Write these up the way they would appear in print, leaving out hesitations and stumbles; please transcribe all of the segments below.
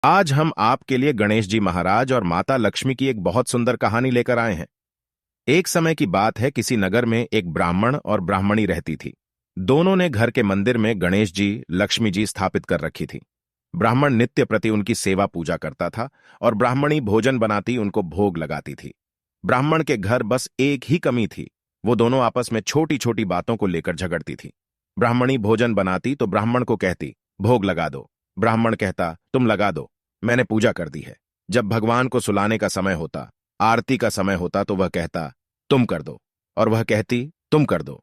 आज हम आपके लिए गणेश जी महाराज और माता लक्ष्मी की एक बहुत सुंदर कहानी लेकर आए हैं। एक समय की बात है, किसी नगर में एक ब्राह्मण और ब्राह्मणी रहती थी। दोनों ने घर के मंदिर में गणेश जी, लक्ष्मी जी स्थापित कर रखी थी। ब्राह्मण नित्य प्रति उनकी सेवा पूजा करता था और ब्राह्मणी भोजन बनाती, उनको भोग लगाती थी। ब्राह्मण के घर बस एक ही कमी थी, वो दोनों आपस में छोटी छोटी बातों को लेकर झगड़ती थी। ब्राह्मणी भोजन बनाती तो ब्राह्मण को कहती, भोग लगा दो। ब्राह्मण कहता, तुम लगा दो, मैंने पूजा कर दी है। जब भगवान को सुलाने का समय होता, आरती का समय होता, तो वह कहता, तुम कर दो, और वह कहती, तुम कर दो।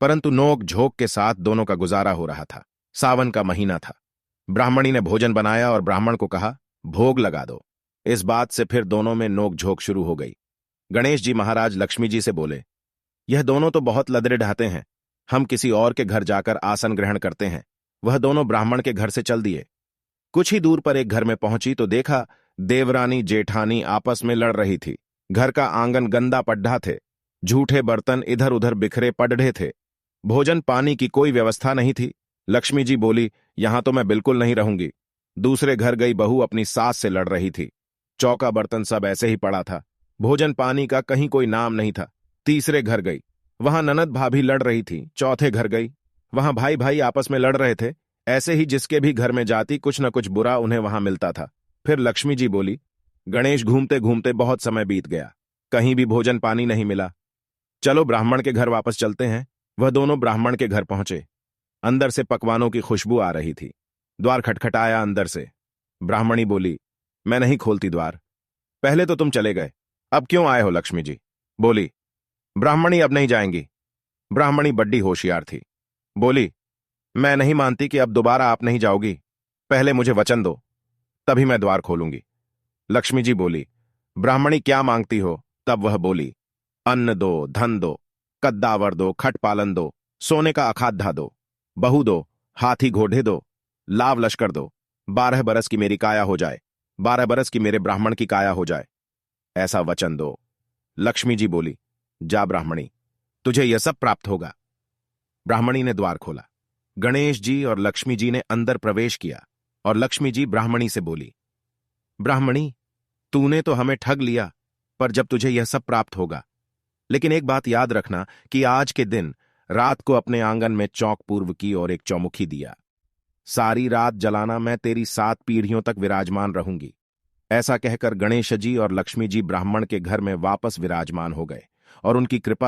परंतु नोक झोंक के साथ दोनों का गुजारा हो रहा था। सावन का महीना था। ब्राह्मणी ने भोजन बनाया और ब्राह्मण को कहा, भोग लगा दो। इस बात से फिर दोनों में नोक झोंक शुरू हो गई। गणेश जी महाराज लक्ष्मी जी से बोले, यह दोनों तो बहुत लदरे ढाते हैं, हम किसी और के घर जाकर आसन ग्रहण करते हैं। वह दोनों ब्राह्मण के घर से चल दिए। कुछ ही दूर पर एक घर में पहुंची तो देखा, देवरानी जेठानी आपस में लड़ रही थी। घर का आंगन गंदा पड्ढा थे, झूठे बर्तन इधर उधर बिखरे पड़े थे। भोजन पानी की कोई व्यवस्था नहीं थी। लक्ष्मी जी बोली, यहां तो मैं बिल्कुल नहीं रहूंगी। दूसरे घर गई बहू अपनी सास से लड़ रही थी। चौका बर्तन सब ऐसे ही पड़ा था, भोजन पानी का कहीं कोई नाम नहीं था। तीसरे घर गई, वहां ननद भाभी लड़ रही थी। चौथे घर गई, वहां भाई भाई आपस में लड़ रहे थे। ऐसे ही जिसके भी घर में जाती, कुछ न कुछ बुरा उन्हें वहां मिलता था। फिर लक्ष्मी जी बोली, गणेश घूमते घूमते बहुत समय बीत गया, कहीं भी भोजन पानी नहीं मिला। चलो ब्राह्मण के घर वापस चलते हैं। वह दोनों ब्राह्मण के घर पहुंचे। अंदर से पकवानों की खुशबू आ रही थी। द्वार खटखटाया अंदर से। ब्राह्मणी बोली, मैं नहीं खोलती द्वार, पहले तो तुम चले गए, अब क्यों आए हो? लक्ष्मी जी बोली, ब्राह्मणी अब नहीं जाएंगी। ब्राह्मणी बड्डी होशियार थी, बोली, मैं नहीं मानती कि अब दोबारा आप नहीं जाओगी। पहले मुझे वचन दो, तभी मैं द्वार खोलूंगी। लक्ष्मी जी बोली, ब्राह्मणी क्या मांगती हो? तब वह बोली, अन्न दो, धन दो, कद्दावर दो, खट पालन दो, सोने का अखाद्धा दो, बहू दो, हाथी घोड़े दो, लाव लश्कर दो। 12 बरस की मेरी काया हो जाए, 12 बरस की मेरे ब्राह्मण की काया हो जाए, ऐसा वचन दो। लक्ष्मी जी बोली, जा ब्राह्मणी, तुझे यह सब प्राप्त होगा। ब्राह्मणी ने द्वार खोला। गणेश जी और लक्ष्मी जी ने अंदर प्रवेश किया और लक्ष्मी जी ब्राह्मणी से बोली, ब्राह्मणी, तूने तो हमें ठग लिया, पर जब तुझे यह सब प्राप्त होगा। लेकिन एक बात याद रखना कि आज के दिन रात को अपने आंगन में चौक पूर्व की और एक चौमुखी दिया। सारी रात जलाना, मैं तेरी 7 पीढ़ियों तक विराजमान रहूंगी। ऐसा कहकर गणेश जी और लक्ष्मी जी ब्राह्मण के घर में वापस विराजमान हो गए और उनकी कृपा